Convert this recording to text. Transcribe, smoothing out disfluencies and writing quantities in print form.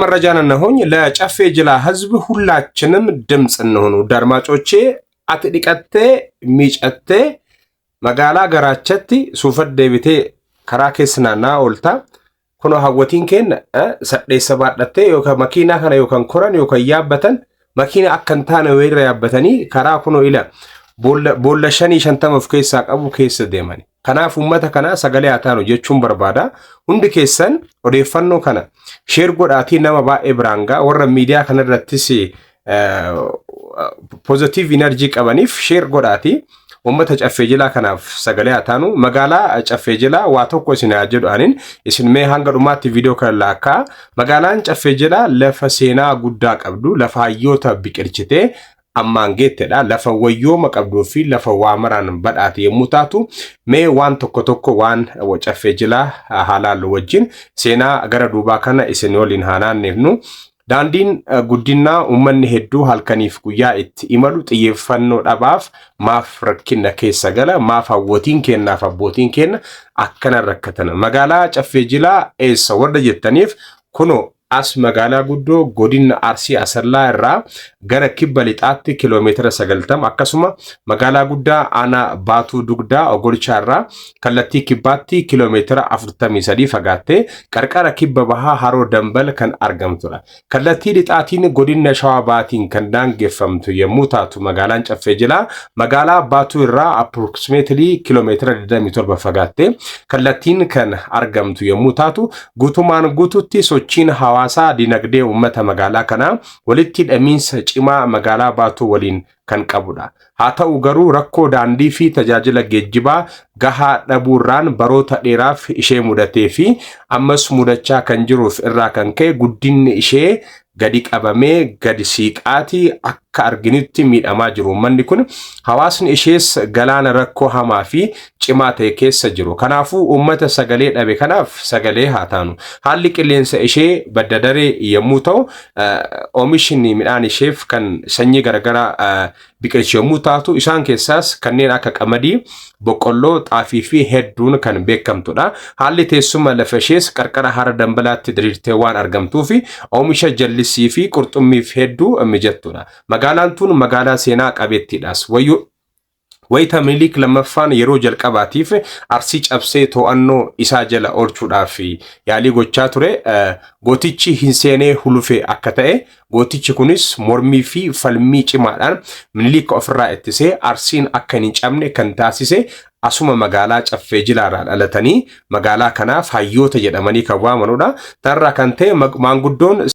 መረጃን እንሆኝ ለጨፌ ጅላ ህዝብ ሁላችንም ድምጽ እንሆኑ ዳርማጮቼ አትዲቀቴ ሚጨቴ መጋላ ገራቸቲ ሱፈድ ደብቴ ከራኬስናና ኦልታ ኩኖ ሀወቲን ከን ሰደሰባደቴ ዮከ መኪና ከነ ዮከን ኮረን ዮከ ያበተን መኪና አከንታነ ወይራ ያበተኒ ከራ ኩኖ ኢላ ቦለሸኒ ሸንተመፍ ከይሳ ቀቡ ከይስ ደመኒ ከናፍ ኡመተ ከና ሰገለ ያታኑ ጀቹን በርባዳ ሁንድ ከሰን ኦዴፈኖ ከና ሼር ጎዳቲ ነማ ባኤ ብራንጋ ወረ ሚዲያ ከነረትሲ ፖዚቲቭ ኢነርጂ ቀበኒፍ ሼር ጎዳቲ ኡመተ ጨፌ ጅላ ከናፍ ሰገለ ያታኑ መጋላ ጨፌ ጅላ ዋቶኮ ሲናጀዱ አኒን እስንሜ ሃንገዱማት ቪዲዮ ከላካ መጋላን ጨፌ ጅላ ለፈሴና ጉዳ ቀብዱ ለፋዮታ ቢቅርችቴ አማንጌተዳ ለፈወዮ መቀብዱ ፊ ለፈዋመራን በዳት የሙታቱ ሜ ዋን ተኮ ዋን ወጨፌ ጅላ ሃላል ወጅን ሴና ገረዱባ ከነ ኢስኖሊን ሃናን ነፍኑ ዳንዲን ጉዲና ኡመን ሄዱ halkaniif guyyaa itti imalu xiyyeeffannoo dhabaaf maaf rakkina keessa gala maaf hawwotiin kennaaf abbootiin kenna akkana rakkatan magaalaa caffee jilaa eessa warra jettaniif kuno as magaalaa guddoo godina arsii asallaa irraa gara kibba lixaatti kiiloomeetira 90 akkasuma magaalaa guddaa ana baatuu dugdaa ogolchaa irraa kallattii kibbaatti kiiloomeetira 43 fagaattee qarqara kibba bahaa haroo dambal kan argamtudha. kallattii lixaatiin godina shawaa baatiin kan daangeffamtu yommuu taatu magaalaan caffee jilaa magaalaa baatuu irraa approximately kiiloomeetira 27 fagaattee kallattiin kan argamtu yommuu taatu guutumaan guututti sochiin hawaasa dinagdee ummata magaalaa kana walitti dhamiinsa cimaa magaalaa baatu waliin kan qabudha. haa ta'u garuu rakkoo daandii fi tajaajila geejjibaa gahaa dhabuurraan baroota dheeraaf ishee mudatee fi ammas mudachaa kan jiruuf irraa kan ka'e guddinni ishee gadi qabamee gadi siiqaati akka arginitti miidhamaa jiru. manni kun hawaasni ishees galaana rakkoo hamaa fi cimaa ta'e keessa jiru. kanaafuu ummata sagalee dhabe kanaaf sagalee haa taanu. haalli qilleensa ishee baddadaree yommuu ta'u oomishinni midhaan isheef kan sanyii garagaraa biqilchu yommuu taatu isaan keessaas kanneen akka qamadii boqqolloo xaafii fi hedduun kan beekamtudha. haalli teessuma lafa ishees qarqara hara dambalaatti diriirtee waan argamtuu fi oomisha jallisii fi qurxummiif hedduu mijattudha. magaalaan tun magaalaa seenaa qabeettiidhaas wayita milik lamaffaan yeroo jalqabaatiif arsii cabsee to'annoo isaa jala oolchuudhaaf yaalii gochaa ture. gootichi hin seenee hulufe akka ta'e gootichi kunis mormii fi falmii cimaadhaan milik ofirraa ittisee arsiin akka hin cabne kan taasise asuma magaalaa caffee jilaarraa dhalatanii magaalaa kanaaf hayyoota jedhamanii kan waamanudha. tarra kan ta'e maanguddoon